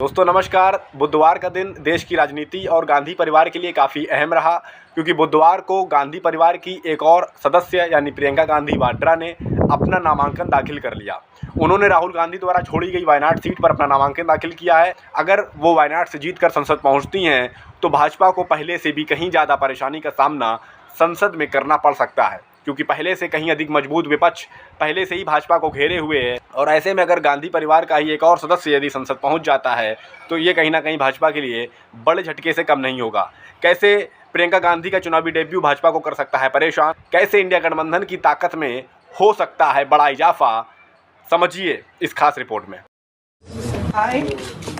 दोस्तों नमस्कार। बुधवार का दिन देश की राजनीति और गांधी परिवार के लिए काफ़ी अहम रहा, क्योंकि बुधवार को गांधी परिवार की एक और सदस्य यानी प्रियंका गांधी वाड्रा ने अपना नामांकन दाखिल कर लिया। उन्होंने राहुल गांधी द्वारा छोड़ी गई वायनाड सीट पर अपना नामांकन दाखिल किया है। अगर वो वायनाड से जीतकर संसद पहुंचती हैं तो भाजपा को पहले से भी कहीं ज़्यादा परेशानी का सामना संसद में करना पड़ सकता है, क्योंकि पहले से कहीं अधिक मजबूत विपक्ष पहले से ही भाजपा को घेरे हुए है। और ऐसे में अगर गांधी परिवार का ही एक और सदस्य यदि संसद पहुंच जाता है तो ये कहीं ना कहीं भाजपा के लिए बड़े झटके से कम नहीं होगा। कैसे प्रियंका गांधी का चुनावी डेब्यू भाजपा को कर सकता है परेशान, कैसे इंडिया गठबंधन की ताकत में हो सकता है बड़ा इजाफा, समझिए इस खास रिपोर्ट में। I,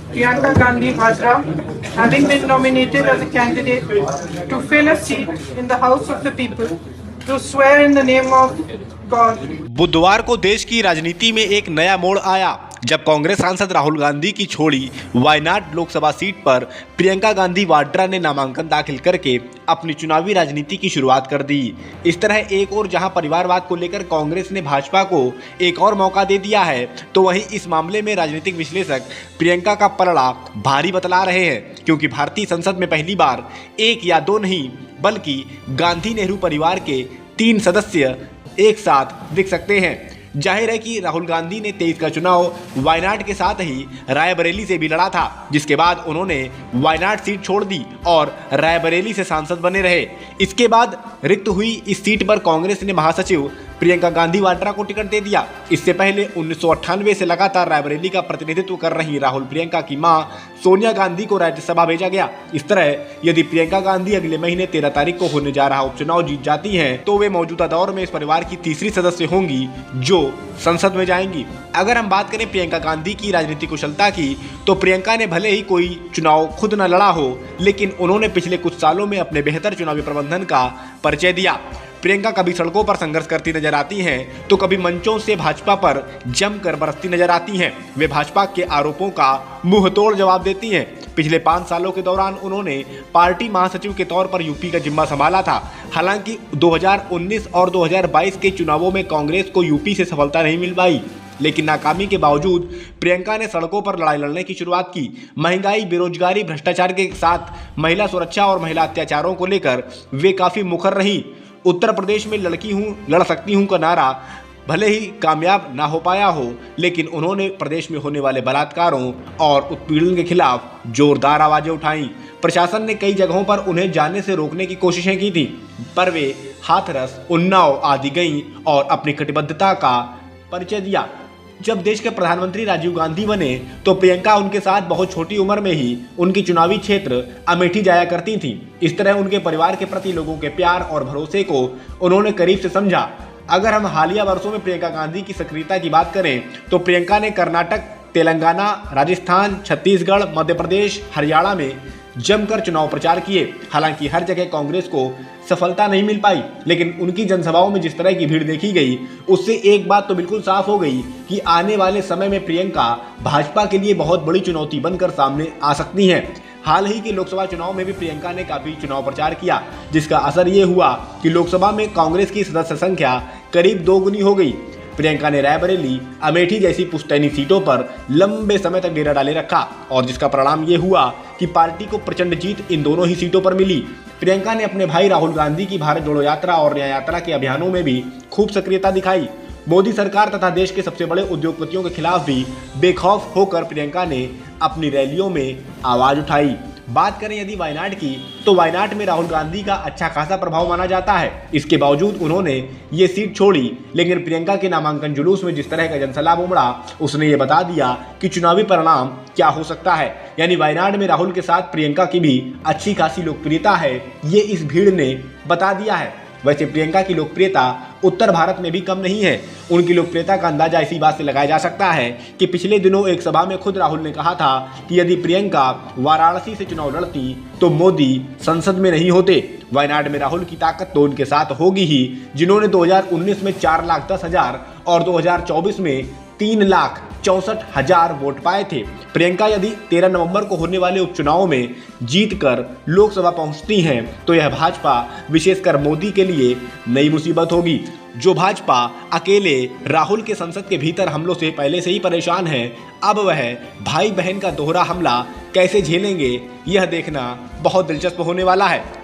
Priyanka Gandhi Vadra, having been nominated as a candidate to fill a seat in the House of the People, to swear in the name of God. बुधवार को देश की राजनीति में एक नया मोड़ आया जब कांग्रेस सांसद राहुल गांधी की छोड़ी वायनाड लोकसभा सीट पर प्रियंका गांधी वाड्रा ने नामांकन दाखिल करके अपनी चुनावी राजनीति की शुरुआत कर दी। इस तरह एक और जहां परिवारवाद को लेकर कांग्रेस ने भाजपा को एक और मौका दे दिया है, तो वहीं इस मामले में राजनीतिक विश्लेषक प्रियंका का पलड़ा भारी बतला रहे हैं, क्योंकि भारतीय संसद में पहली बार एक या दो नहीं बल्कि गांधी नेहरू परिवार के 3 सदस्य एक साथ दिख सकते हैं। जाहिर है कि राहुल गांधी ने 23 का चुनाव वायनाड के साथ ही रायबरेली से भी लड़ा था, जिसके बाद उन्होंने वायनाड सीट छोड़ दी और रायबरेली से सांसद बने रहे। इसके बाद रिक्त हुई इस सीट पर कांग्रेस ने महासचिव प्रियंका गांधी वाड्रा को टिकट दे दिया। इससे पहले 1998 से लगातार रायबरेली का प्रतिनिधित्व कर रही राहुल प्रियंका की मां सोनिया गांधी को राज्यसभा भेजा गया। इस तरह यदि प्रियंका गांधी अगले महीने 13 तारीख को होने जा रहा उपचुनाव जीत जाती हैं, तो वे मौजूदा दौर में इस परिवार की तीसरी सदस्य होंगी जो संसद में जाएंगी। अगर हम बात करें प्रियंका गांधी की राजनीतिक कुशलता की, तो प्रियंका ने भले ही कोई चुनाव खुद न लड़ा हो, लेकिन उन्होंने पिछले कुछ सालों में अपने बेहतर चुनावी प्रबंधन का परिचय दिया। प्रियंका कभी सड़कों पर संघर्ष करती नजर आती हैं, तो कभी मंचों से भाजपा पर जमकर बरसती नजर आती हैं। वे भाजपा के आरोपों का मुंहतोड़ जवाब देती हैं। पिछले 5 सालों के दौरान उन्होंने पार्टी महासचिव के तौर पर यूपी का जिम्मा संभाला था। हालांकि 2019 और 2022 के चुनावों में कांग्रेस को यूपी से सफलता नहीं मिल पाई, लेकिन नाकामी के बावजूद प्रियंका ने सड़कों पर लड़ाई लड़ने की शुरुआत की। महंगाई, बेरोजगारी, भ्रष्टाचार के साथ महिला सुरक्षा और महिला अत्याचारों को लेकर वे काफ़ी मुखर रहीं। उत्तर प्रदेश में लड़की हूँ लड़ सकती हूँ का नारा भले ही कामयाब ना हो पाया हो, लेकिन उन्होंने प्रदेश में होने वाले बलात्कारों और उत्पीड़न के खिलाफ जोरदार आवाज़ें उठाईं। प्रशासन ने कई जगहों पर उन्हें जाने से रोकने की कोशिशें की थी, पर वे हाथरस, उन्नाव आदि गईं और अपनी कटिबद्धता का परिचय दिया। जब देश के प्रधानमंत्री राजीव गांधी बने तो प्रियंका उनके साथ बहुत छोटी उम्र में ही उनकी चुनावी क्षेत्र अमेठी जाया करती थी। इस तरह उनके परिवार के प्रति लोगों के प्यार और भरोसे को उन्होंने करीब से समझा। अगर हम हालिया वर्षों में प्रियंका गांधी की सक्रियता की बात करें, तो प्रियंका ने कर्नाटक, तेलंगाना, राजस्थान, छत्तीसगढ़, मध्य प्रदेश, हरियाणा में जमकर चुनाव प्रचार किए। हालांकि हर जगह कांग्रेस को सफलता नहीं मिल पाई, लेकिन उनकी जनसभाओं में जिस तरह की भीड़ देखी गई, उससे एक बात तो बिल्कुल साफ हो गई कि आने वाले समय में प्रियंका भाजपा के लिए बहुत बड़ी चुनौती बनकर सामने आ सकती हैं। हाल ही के लोकसभा चुनाव में भी प्रियंका ने काफी चुनाव प्रचार किया, जिसका असर ये हुआ कि लोकसभा में कांग्रेस की सदस्य संख्या करीब 2 गुनी हो गई। प्रियंका ने रायबरेली, अमेठी जैसी पुश्तैनी सीटों पर लंबे समय तक डेरा डाले रखा, और जिसका परिणाम ये हुआ कि पार्टी को प्रचंड जीत इन दोनों ही सीटों पर मिली। प्रियंका ने अपने भाई राहुल गांधी की भारत जोड़ो यात्रा और न्याय यात्रा के अभियानों में भी खूब सक्रियता दिखाई। मोदी सरकार तथा देश के सबसे बड़े उद्योगपतियों के खिलाफ भी बेखौफ होकर प्रियंका ने अपनी रैलियों में आवाज उठाई। बात करें यदि वायनाड की, तो वायनाड में राहुल गांधी का अच्छा खासा प्रभाव माना जाता है। इसके बावजूद उन्होंने ये सीट छोड़ी, लेकिन प्रियंका के नामांकन जुलूस में जिस तरह का जनसैलाब उमड़ा, उसने ये बता दिया कि चुनावी परिणाम क्या हो सकता है। यानी वायनाड में राहुल के साथ प्रियंका की भी अच्छी खासी लोकप्रियता है, ये इस भीड़ ने बता दिया है। वैसे प्रियंका की लोकप्रियता उत्तर भारत में भी कम नहीं है। उनकी लोकप्रियता का अंदाजा इसी बात से लगाया जा सकता है कि पिछले दिनों एक सभा में खुद राहुल ने कहा था कि यदि प्रियंका वाराणसी से चुनाव लड़ती तो मोदी संसद में नहीं होते। वायनाड में राहुल की ताकत तो उनके साथ होगी ही, जिन्होंने 2019 में 4,10,000 और 2024 में 3,64,000 वोट पाए थे। प्रियंका यदि 13 नवंबर को होने वाले उपचुनाव में जीतकर लोकसभा पहुंचती हैं, तो यह भाजपा विशेषकर मोदी के लिए नई मुसीबत होगी। जो भाजपा अकेले राहुल के संसद के भीतर हमलों से पहले से ही परेशान है, अब वह भाई बहन का दोहरा हमला कैसे झेलेंगे, यह देखना बहुत दिलचस्प होने वाला है।